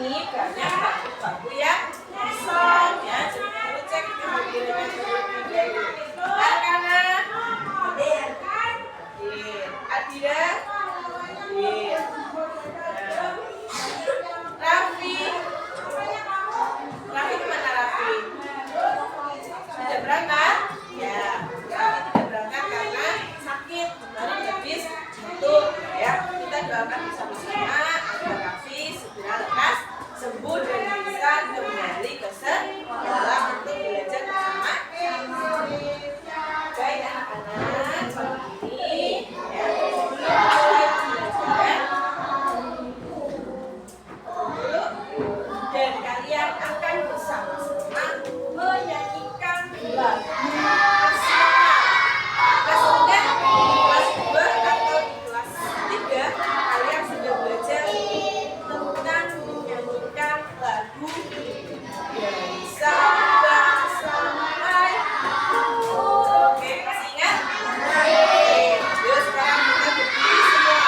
ini banyak bangku-bangku yang kosong ya. Jadi guru cek itu bagian Arkana, Adira, Raffi. Raffi kemana Raffi? Sudah berangkat? Ya, Raffi tidak berangkat karena sakit. Kemarin habis jatuh ya. Kita doakan bersama-sama agar Raffi segera lekas sembuh dan bisa kembali ke sekolah untuk belajar bersama. Baik anak-anak, pagi ini ya, sebelum mulai belajar dan kalian akan bersama-sama menyanyikan lagu kelas 2 atau di kelas 3 kalian sudah belajar tentang menyanyikan lagu dari Sabang sampai oke, masih ingat? Yuk sekarang kita berdiri semua.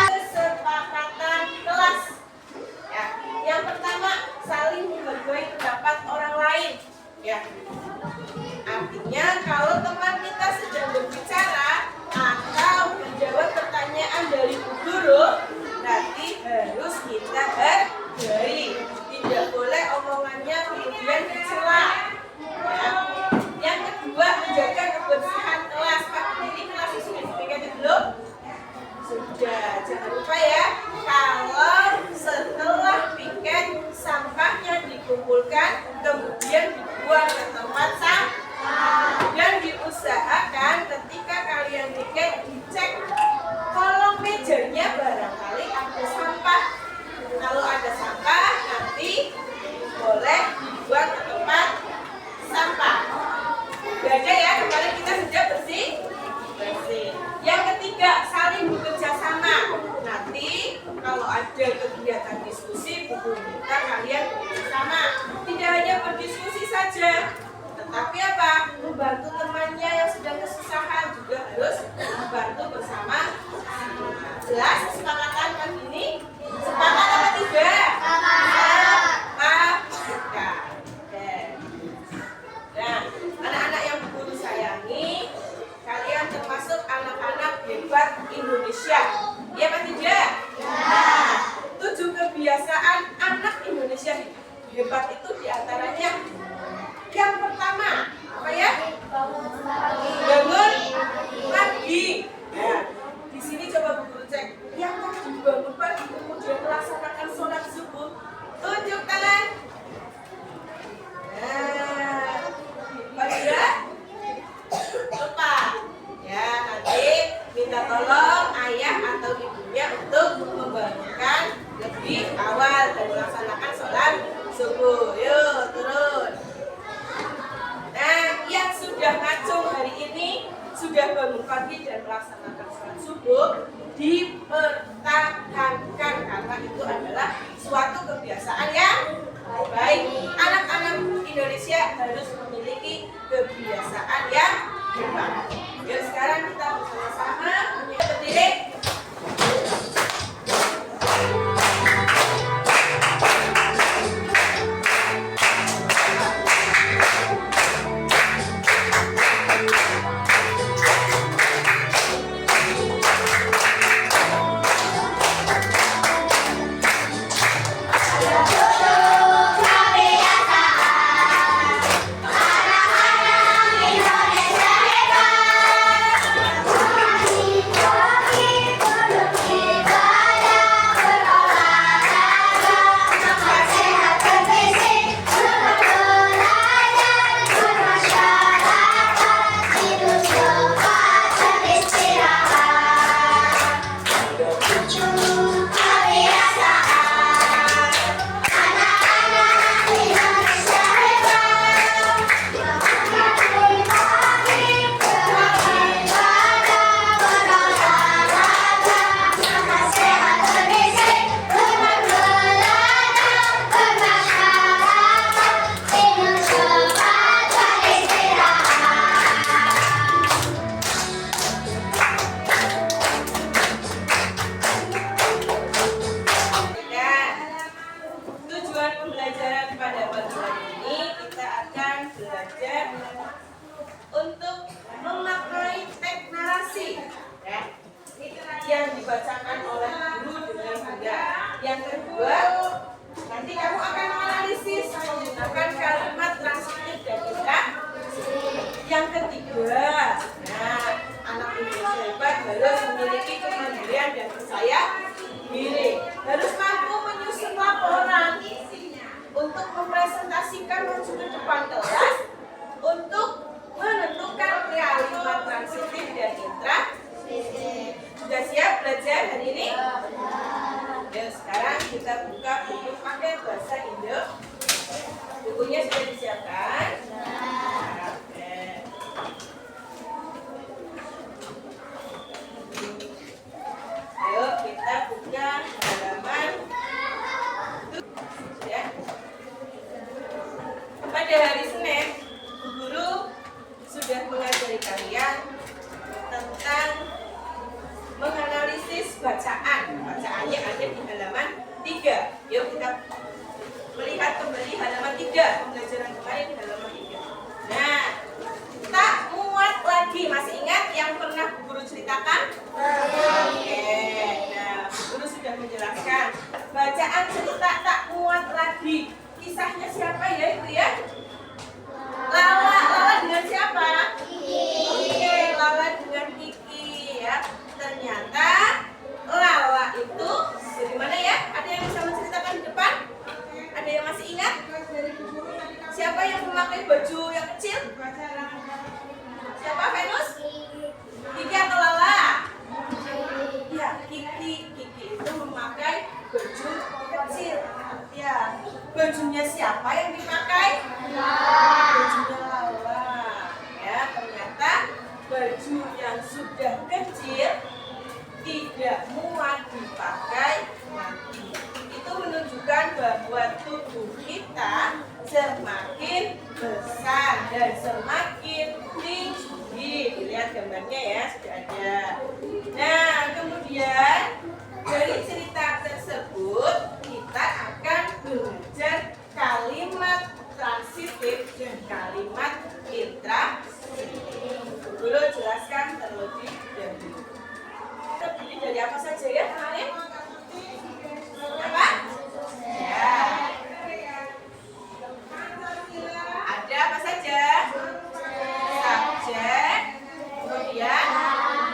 Kesepakatan kelas ya. Yang pertama, saling menghargai pendapat orang lain ya. Artinya kalau teman kita sedang berbicara atau menjawab pertanyaan dari Bu Guru, berarti harus kita hargai. Tidak boleh omongannya kemudian dicela ya. Yang kedua, menjaga kebersihan kelas. Pak, ini kelas sudah dipikirkan belum? Sudah, jangan lupa ya. Kalau setelah piket sampahnya dikumpulkan, kemudian dibuang ke tempat sampah. Dan diusahakan ketika kalian piket dicek kolong mejanya barangkali ada sampah. Kalau ada sampah nanti boleh dibuang ke tempat sampah. Beda ya, kemarin kita sudah bersih. Yang ketiga, saling bekerja sama. Nanti kalau ada kegiatan diskusi, Bu Guru minta kalian bekerja sama. Tidak hanya berdiskusi saja, tetapi apa? Membantu temannya yang sedang kesusahan juga harus membantu bersama. Jelas kesepakatan pagi ini? Sepakat apa tidak? Sepakat. Nah, anak-anak yang Bu Guru sayangi, kalian termasuk anak-anak hebat Indonesia. Iya apa tidak? Nah, 7 kebiasaan anak Indonesia hebat itu diantaranya yang pertama apa ya? Bangun pagi. Nah, di sini coba Bu Guru cek yang tadi bangun pagi kemudian melaksanakan sholat subuh. Tunjuk tangan. Nah, Fadila lupa ya, nanti minta tolong ayah atau ibunya untuk membangunkan lebih awal dan melaksanakan sholat subuh. Yuk turun. Nah, yang sudah ngacung hari ini, sudah bangun pagi dan melaksanakan sholat subuh, dipertahankan karena itu adalah suatu kebiasaan yang baik. Anak-anak Indonesia harus memiliki kebiasaan yang hebat. Yuk sekarang kita bersama-sama berdiri. dibacakan oleh guru dengan benar. Yang kedua, nanti kamu akan menganalisis menggunakan kalimat transitif dan intransitif. Yang ketiga, nah, anak Indonesia hebat harus memiliki kemandirian dan percaya diri. Harus mampu menyusun laporan untuk mempresentasikan maju ke depan kelas, untuk menentukan kalimat transitif dan intransitif. Sudah siap belajar hari ini? Yuk, sekarang kita buka buku pakai bahasa Indo. Bukunya sudah disiapkan? Oke. Yuk, kita buka halaman. Ya. Pada hari Senin, guru sudah mengajari kalian tentang menganalisis bacaan. Bacaannya ada di halaman 3. Yuk kita melihat kembali halaman 3. Pembelajaran kemarin halaman 3. Nah, tak muat lagi. Masih ingat yang pernah guru ceritakan? Oke. Nah, guru sudah menjelaskan bacaan cerita tak muat lagi. Kisahnya siapa ya itu ya? Lala. Lala dengan siapa? Oke, Lala dengan Kiki ya. Ternyata Lala itu dari mana ya? Ada yang bisa menceritakan di depan? Ada yang masih ingat? Siapa yang memakai baju yang kecil? Siapa, Venus? Kiki atau Lala? Ya, Kiki. Kiki itu memakai baju kecil. Ya, bajunya siapa yang dipakai? Bajunya Lala. Ya, ternyata baju yang sudah kecil tidak muat dipakai lagi. Itu menunjukkan bahwa tubuh kita semakin besar dan semakin tinggi. Dilihat gambarnya ya, sudah ada. Nah, kemudian dari cerita tersebut kita akan belajar kalimat transitif dan kalimat intransitif. Dulu jelaskan terlebih dahulu. Terdiri dari apa saja ya kemarin? Apa? Ya. Ada apa saja? Subjek, kemudian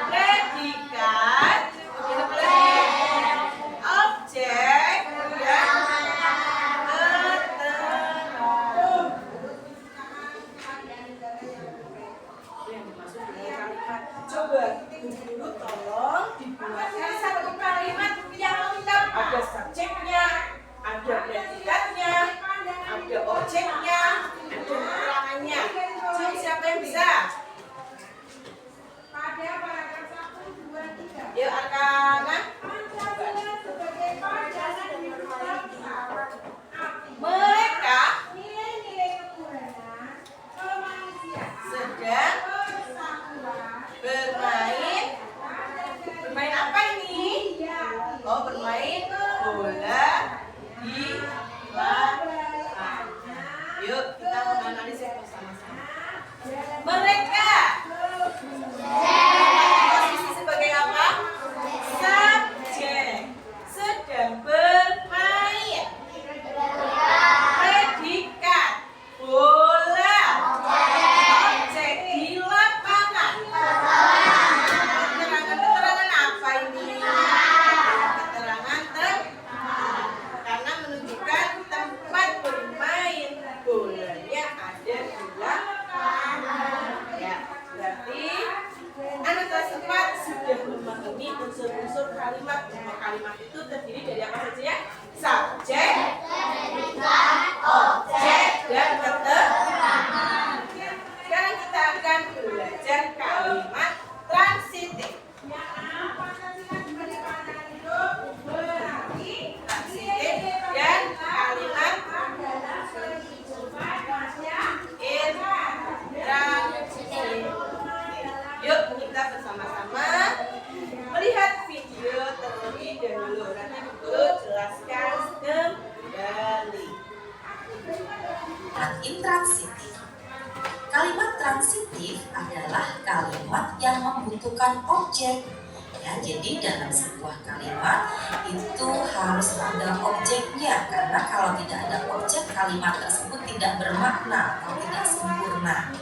predikat, kemudian apa lagi? Objek, kemudian keterangan. Yang dimaksud dengan kalimat. Coba dulu tolong dibuatkan satu kalimat yang lengkap. Ada subjeknya, ada predikatnya, ada objeknya, ada keterangannya. Jadi siapa yang bisa? Yuk Arkana. Mereka sedang bermain. Bermain apa ini? Oh, bermain bola di lapangan. Yuk kita menganalisis bersama-sama. Mereka posisi sebagai apa? Subjek. Sedang bermain. Predikat bola. Objek di lapangan. Keterangan apa ini? Keterangan karena menunjukkan tempat bermain bolanya ada di lapangan. Ya, berarti anak kelas 4 sudah memahami unsur-unsur kalimat. Kalimat itu terdiri dari apa saja ya? Subjek, objek, dan keterangan. Sekarang kita akan belajar kalimat transitif. Transitif dan kalimat intransitif. Yuk kita bersama-sama melihat video terlebih dahulu. Nanti guru jelaskan kembali. Intransitif. Kalimat transitif adalah kalimat yang membutuhkan objek Ya, jadi dalam sebuah kalimat itu harus ada objeknya, karena kalau tidak ada objek kalimat tersebut tidak bermakna atau tidak sempurna.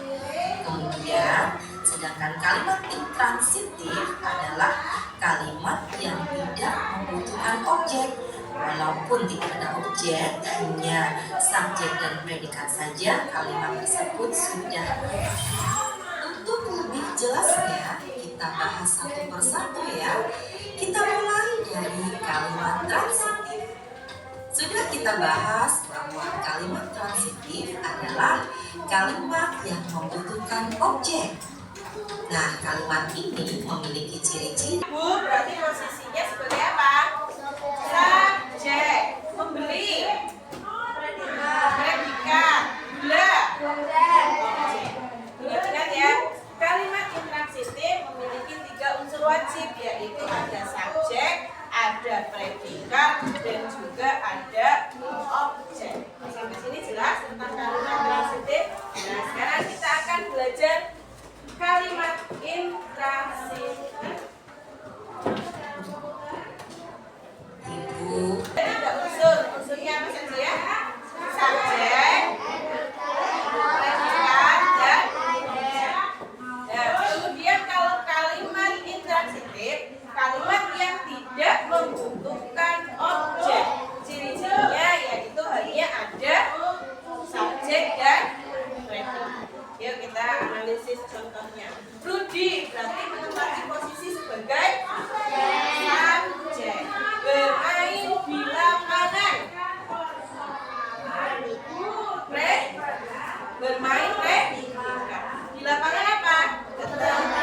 Kemudian sedangkan kalimat intransitif adalah kalimat yang tidak membutuhkan objek. Walaupun tidak ada objek, hanya subjek dan predikat saja, kalimat tersebut sudah. Untuk lebih jelasnya, kita bahas satu persatu ya. Kita mulai dari kalimat transitif. Sudah kita bahas bahwa kalimat transitif adalah kalimat yang membutuhkan objek. Nah, kalimat ini memiliki ciri-ciri. Bu, berarti posisinya sebagai apa? Subjek. Membeli. Predikat. Gula. Objek. Ingat ya, kalimat intransitif memiliki 3 unsur wajib, yaitu ada subjek, ada predikat, dan juga ada objek. Sampai sini jelas tentang kalimat transitif. Nah, sekarang kita akan belajar kalimat intransitif. Ibu, Ada unsurnya apa saja ya? Subjek, predikat, dan objek. Nah, kemudian kalau kalimat intransitif, kalimat yang tidak membutuhkan objek. Ciri-cirinya yaitu hanya ada subjek dan predikat. Yuk kita analisis contohnya. Rudi berarti menempati posisi sebagai subjek. Bermain di lapangan. Bermain predikat. Di lapangan apa? Tempat.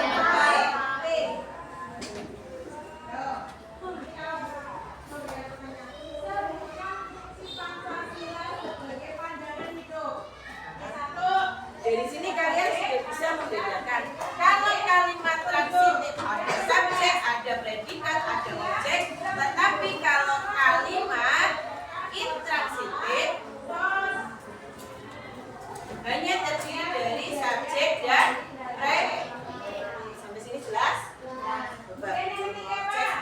Dari sini kalian sudah bisa membedakan kalau kalimat transitif ada subjek, ada predikat, ada objek, tetapi kalau kalimat intransitif hanya terdiri dari subjek dan predikat. Sampai sini jelas? Coba cek.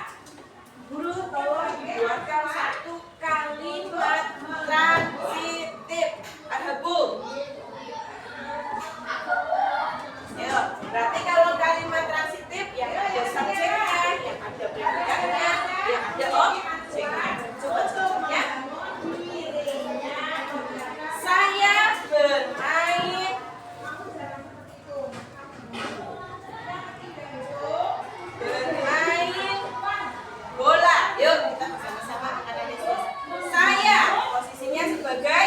Guru tolong dibuatkan satu kalimat transitif. Ada bu. Ayo, berarti kalau kalimat transitif yang ada subjeknya, yang ada predikatnya, yang ada objeknya. Coba contohnya. Saya bermain bola. Yuk kita sama-sama analisis. Saya posisinya sebagai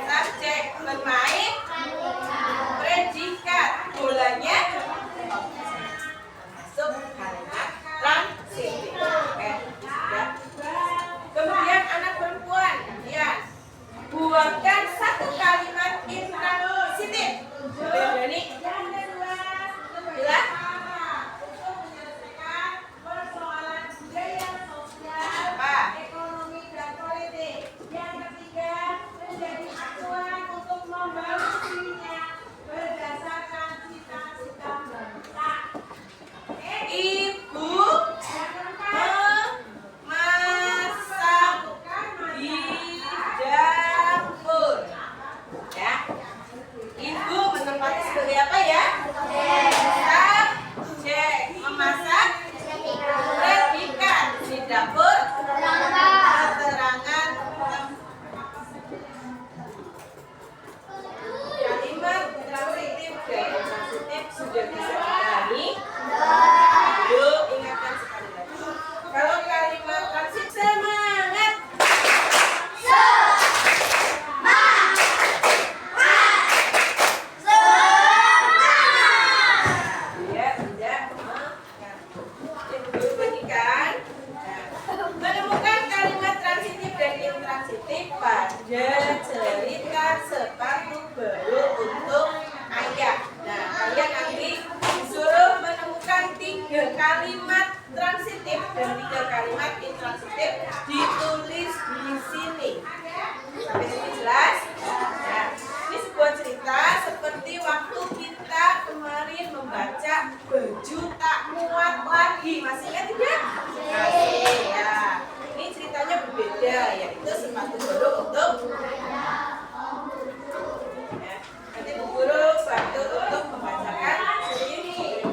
subjek, bermain predikat, bolanya masuk kalimat transitif. Oke, sudah. Kemudian anak perempuan, kalian buatkan satu kalimat intransitif. Berani? Bila? Apa? Ekonomi dan politik. Yang ketiga, menjadi acuan untuk membangun dirinya berdasarkan cita-cita bangsa. Ibu memasak di dapur. Ya. Ibu menempati sebagai apa ya? Subjek. Memasak predikat di dapur. Keterangan kalimat transitif dan intransitif sudah bisa dipahami. Yuk ingatkan sekali lagi. Kalau kalimat transitif, semangat. Ya, tidak makan. Ibu bagikan. Menemukan kalimat transitif dan intransitif pada cerita sepatu baru untuk ayah. Nah, kalian nanti membaca baju tak muat lagi. Masih ingat tidak? Masih ya. Ini ceritanya berbeda, yaitu sepatu baru untuk ya. Nanti Bu Guru bantu untuk membacakan sendiri.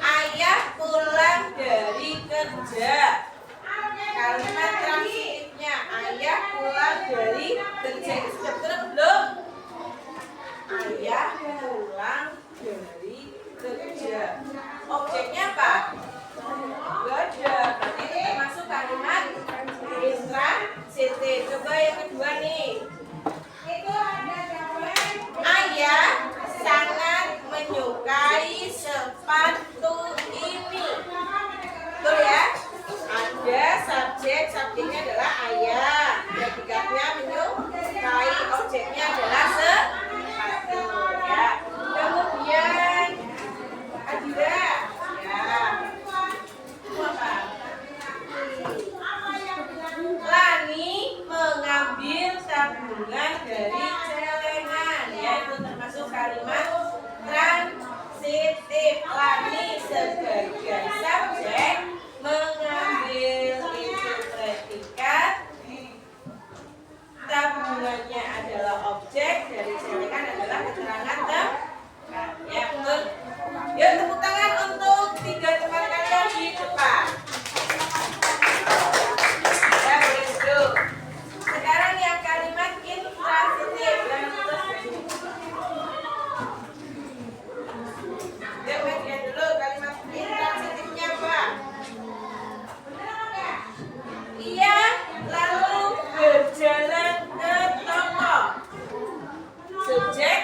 Ayah pulang dari kerja. Kalimat transitifnya ayah pulang dari kerja itu sudah betul belum? Ayah pulang dari kerja. Objeknya apa? Gada. Berarti itu termasuk kalimat intransitif. Coba yang kedua nih. Ayah sangat menyukai sepatu ini. Betul ya? Ada subjeknya adalah ayah. Predikatnya menyukai, objeknya adalah sepatu. Ya. Kemudian Adira. Ya. Itu apa? Lani mengambil tabungan dari celengan. Ya, itu termasuk kalimat transitif. Lani sebagai subjek, mengambil itu predikat, tabungannya adalah objek, dari celengan adalah keterangan tempat. Ya, betul. Yuk, tepuk tangan untuk 3 teman kalian di depan. Ya, boleh duduk. Sekarang yang kalimat intransitif yang lihat dulu kalimat intransitifnya apa? Ia lalu berjalan ke toko. Subjek,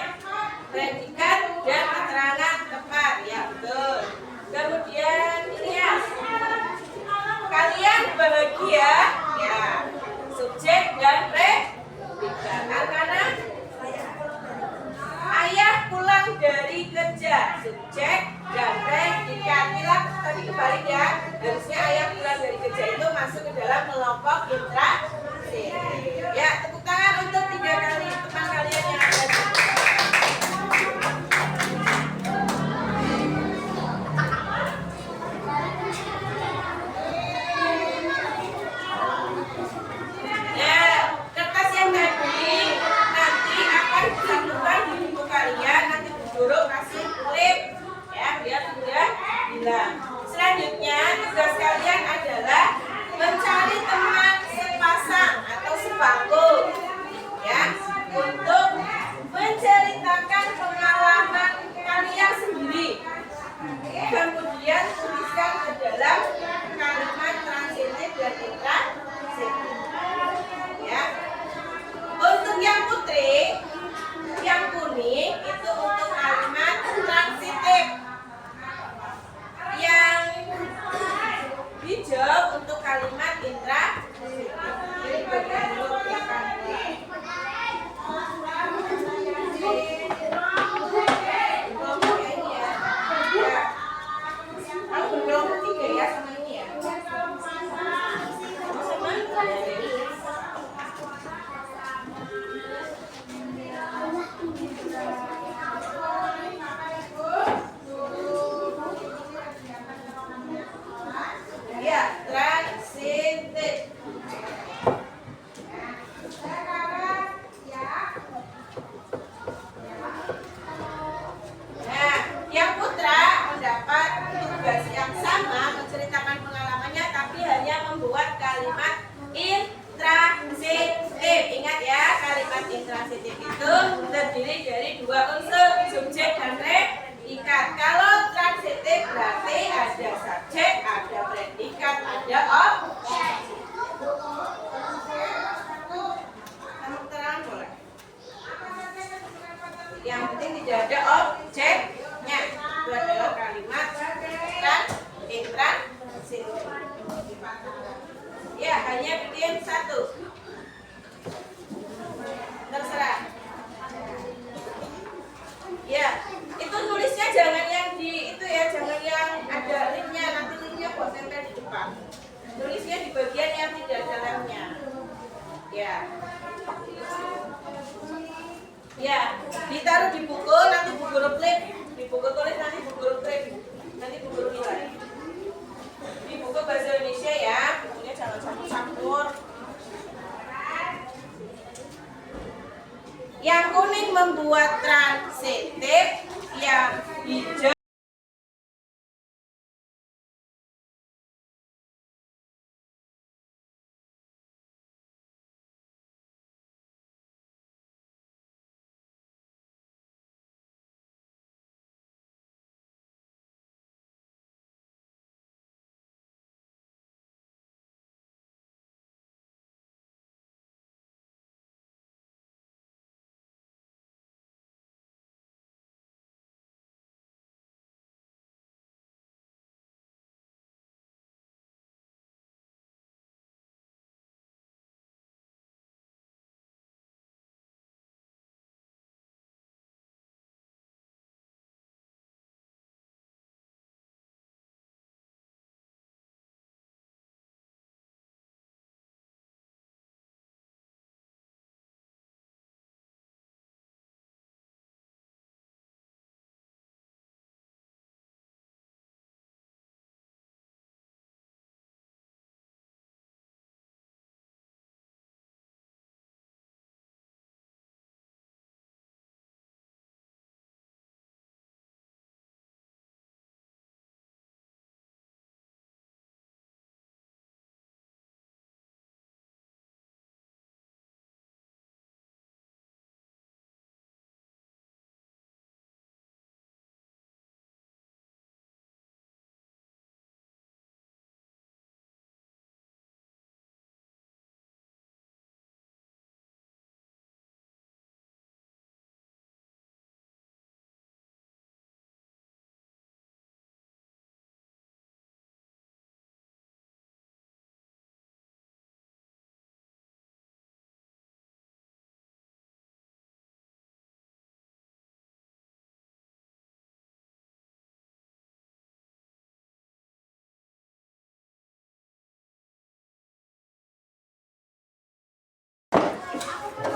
predikat, dan keterangan tempat. Ya, betul. Kemudian ini ya. Kalian bahagia? Ya. Subjek dan predikat. Karena ayah pulang dari kerja. Subjek dan predikat. Tadi kebalik ya. Harusnya ayah pulang dari kerja itu masuk ke dalam kelompok intransitif. Ya, tepuk tangan untuk 3 kali teman kalian yang ada di sini. Ya, kertas yang tadi nanti akan disatukan di buku kalian. Nanti Bu Guru kasih klip ya, biar sudah hilang. Selanjutnya tugas kalian ada Ya, transitif. Nah, yang putra mendapat tugas yang sama menceritakan pengalamannya tapi hanya membuat kalimat intransitif. Ingat ya, kalimat intransitif itu terdiri dari dua unsur, subjek dan predikat. Kalau transitif berarti ada subjek, ada predikat, ada objek. Terang boleh. Yang penting tidak ada objeknya. Itu adalah kalimat intransitif. Ya, hanya bikin satu. Terserah. Ya, itu nulisnya jangan yang di itu ya, jangan yang ada linknya. Nanti linknya buat tempel di depan. Nulisnya di bagian yang tidak ada lemnya. Ya. Ya, ditaruh di buku, nanti buku replik, di buku tulis nanti buku replik, nanti buku nilai. Di buku bahasa Indonesia ya, bukunya jangan campur-campur. Yang kuning membuat transitif, yang hijau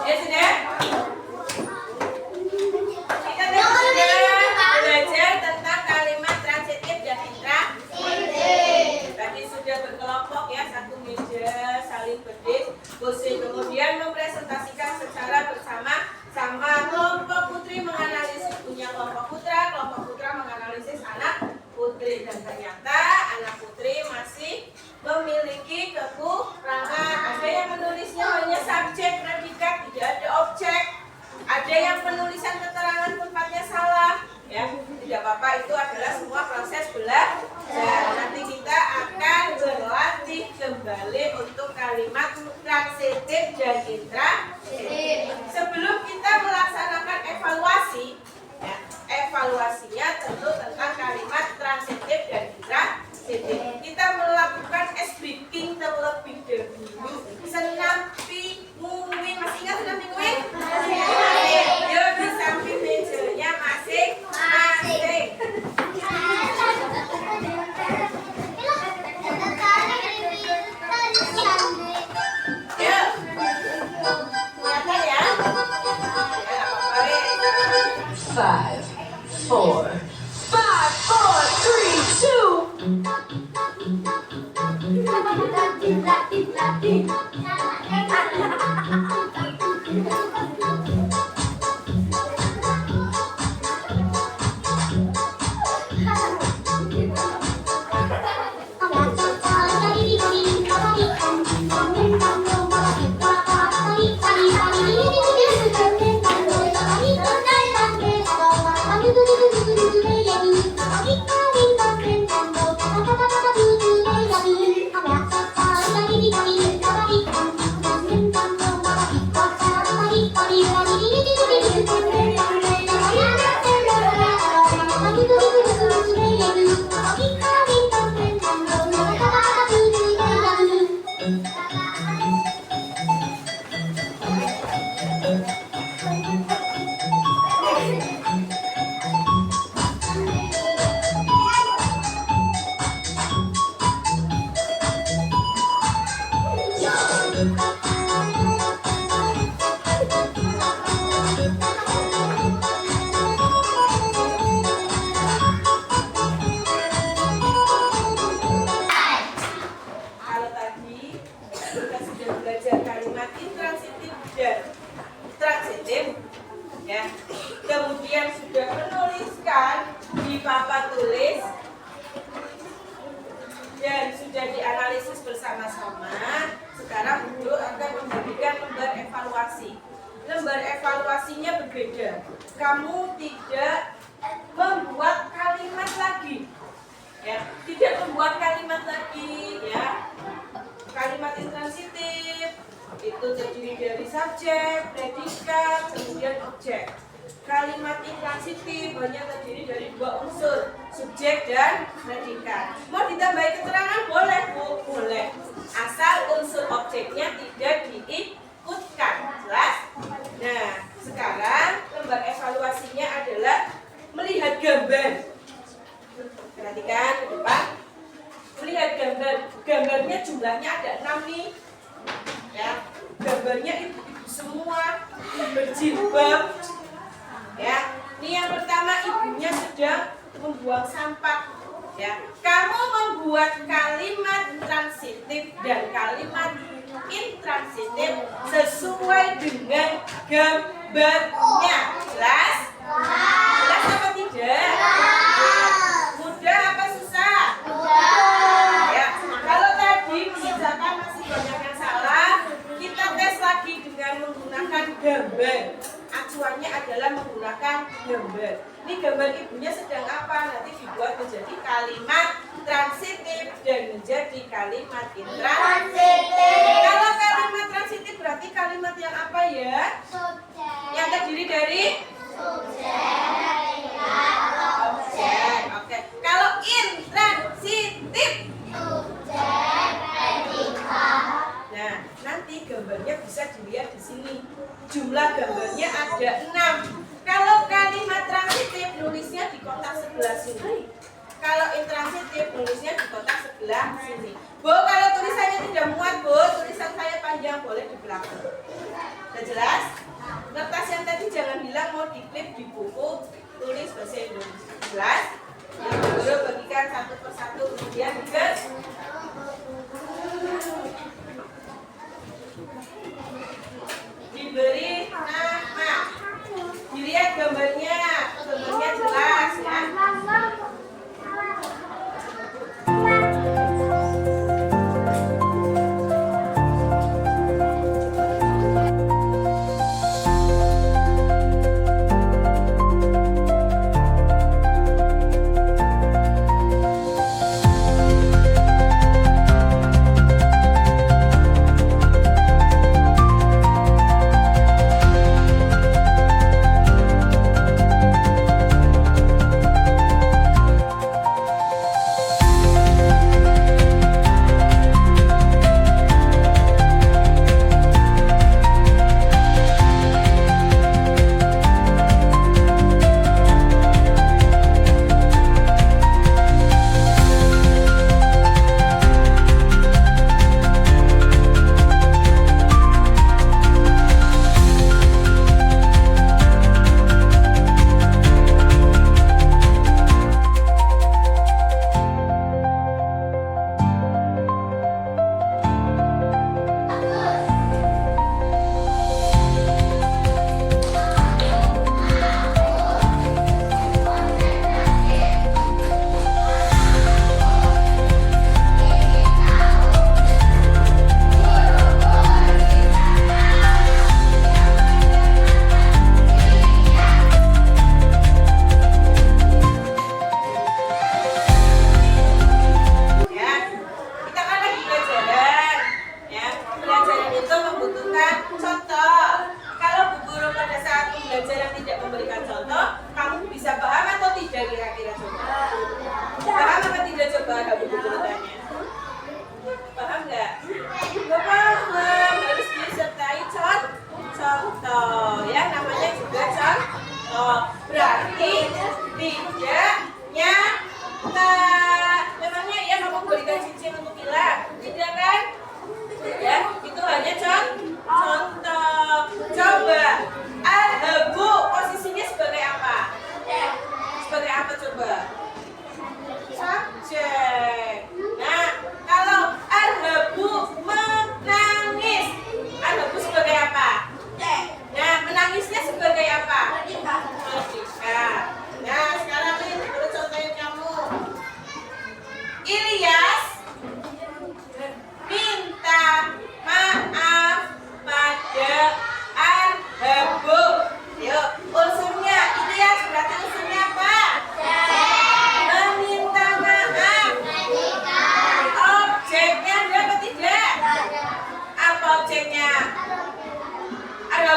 ya sudah. Kita sudah belajar tentang kalimat transitif dan intransitif. Tadi sudah berkelompok ya, satu meja saling berdiskusi, kemudian mempresentasikan secara bersama-sama. Kelompok putri menganalisis punya kelompok putra menganalisis anak putri, dan ternyata anak putri masih memiliki kekurangan. Ada yang menulisnya hanya subjek, predikat, tidak ada objek. Ada yang penulisan keterangan tempatnya salah. Ya, tidak apa-apa, itu adalah semua proses belajar. Nanti kita akan berlatih kembali untuk kalimat transitif dan intransitif. Sebelum kita melaksanakan evaluasi, ya, evaluasinya tentu tentang kalimat transitif dan intransitif. Kita melakukan speaking terlebih dahulu. Senam pinguin, masih ingat senam pinguin? Ya, bisa Kalau tadi kita sudah belajar kalimat intransitif dan transitif, ya. Kemudian sudah menuliskan di papan tulis dan sudah dianalisis bersama-sama. Sekarang Guru akan memberikan lembar evaluasi. Lembar evaluasinya berbeda. Kamu tidak membuat kalimat lagi, ya. Tidak membuat kalimat lagi, ya. Kalimat intransitif itu terdiri dari subjek, predikat, kemudian objek. Kalimat intransitif hanya terdiri dari dua unsur, subjek dan predikat. Mau ditambahi keterangan? Boleh, Bu. Boleh. Asal unsur objeknya tidak diikutkan. Jelas? Nah, sekarang lembar evaluasinya adalah melihat gambar. Perhatikan ke depan. Melihat gambar. Gambarnya jumlahnya ada 6 nih. Ya, gambarnya ibu-ibu semua berjilbab. Ya, ini yang pertama ibunya sedang membuang sampah. Ya, kamu membuat kalimat transitif dan kalimat intransitif sesuai dengan gambarnya. Jelas? Jelas apa tidak? Mudah apa susah? Ya, kalau tadi mengerjakan masih banyak yang salah, kita tes lagi dengan menggunakan gambar. Acuannya adalah menggunakan gambar. Ini gambar ibunya sedang apa? Nanti dibuat menjadi kalimat transitif dan menjadi kalimat intransitif. Kalau kalimat transitif berarti kalimat yang apa ya? Yang terdiri dari objek. Oke. Kalau intransitif, nah, nanti gambarnya bisa dilihat di sini. Jumlah gambarnya ada 6. Kalau kalimat transitif nulisnya di kotak sebelah sini. Kalau intransitif nulisnya di kotak sebelah sini. Bu, kalau tulisannya tidak muat, Bu, tulisan saya panjang, boleh di belakang. Sudah jelas? Kertas yang tadi jangan bilang mau diklip di buku, tulis bahasa Indonesia. Jelas? Yang Guru bagikan satu persatu, kemudian guys. Diberi nama. Dilihat gambarnya. Gambarnya jelas ya.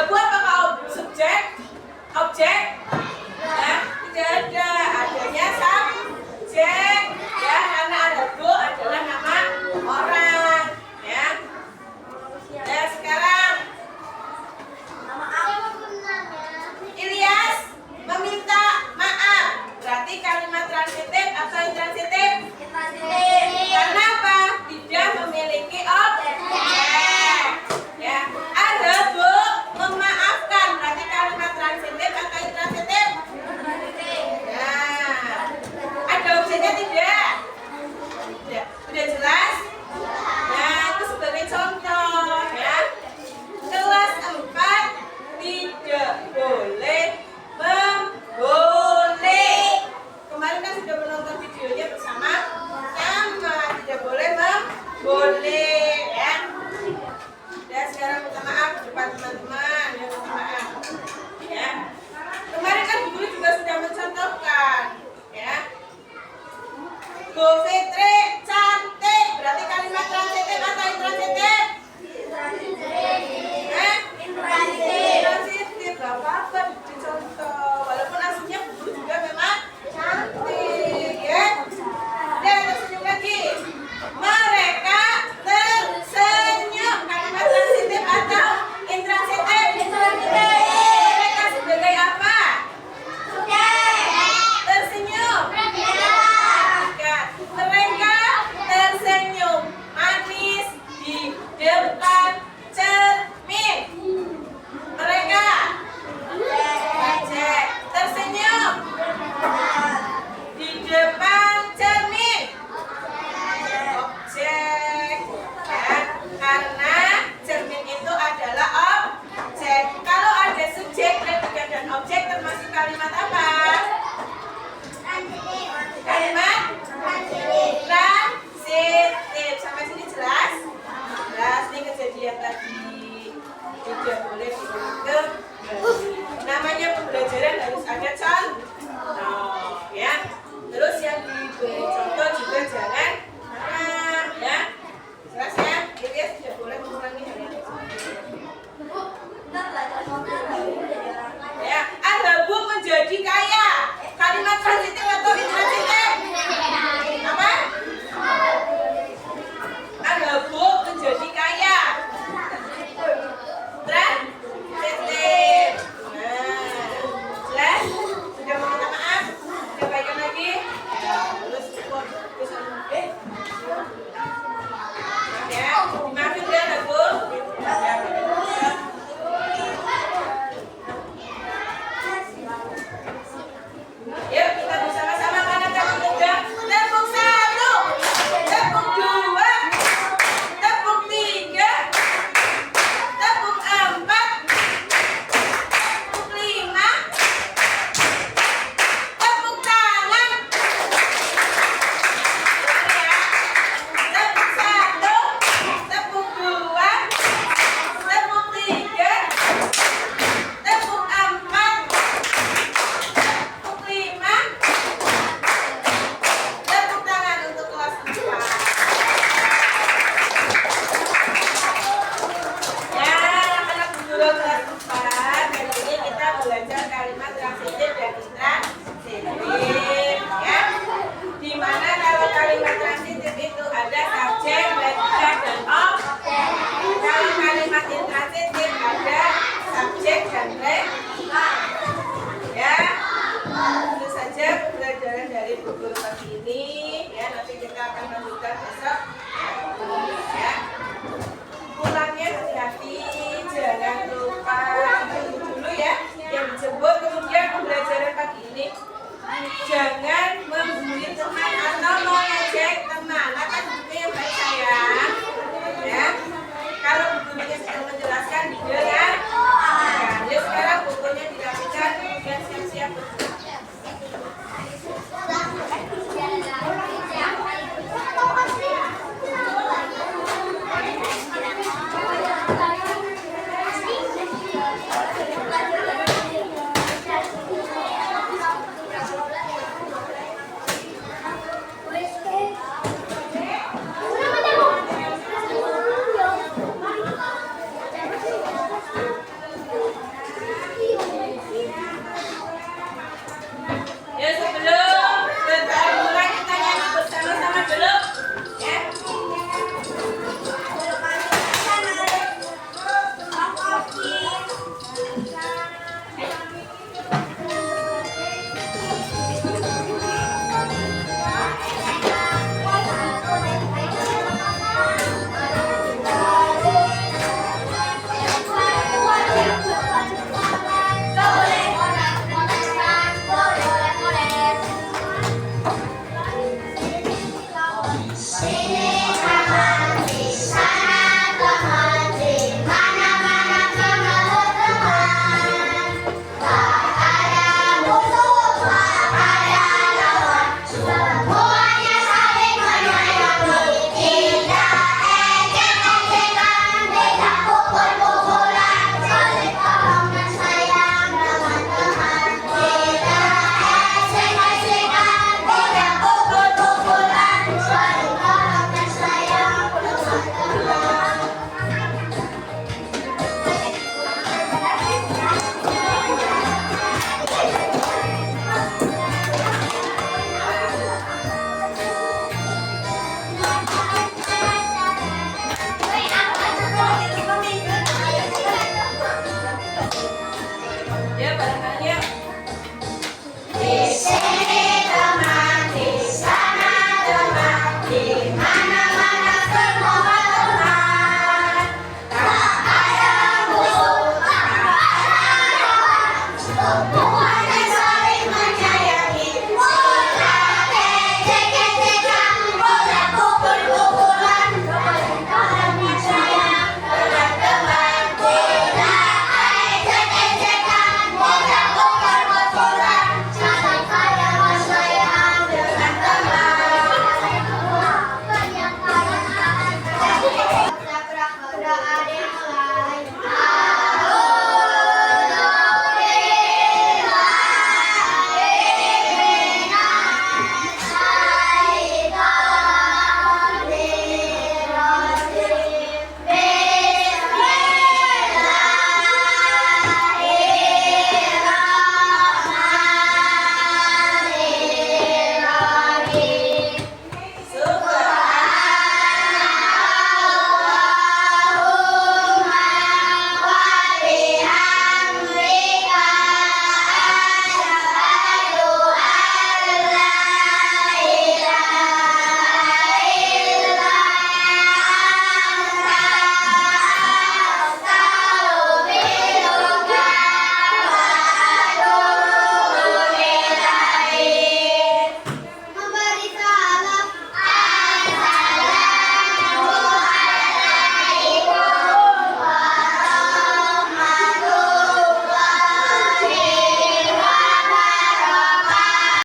Bu apakah subjek? Objek? Nah, tidak ada. Adanya subjek. Ya, karena ada bu adalah nama orang. Ya. Ya, sekarang Ilyas meminta maaf. Berarti kalimat transitif atau intransitif? Karena apa? Tidak memiliki objek. Ya. Ada bu memaafkan. Berarti kalimat transitif atau intransitif? Ya. Ada objeknya tidak? Tidak. Sudah jelas? Nah, itu sebagai contoh ya. Kelas 4 tidak boleh memboleh. Kemarin kan sudah menonton videonya bersama. Tidak boleh memboleh.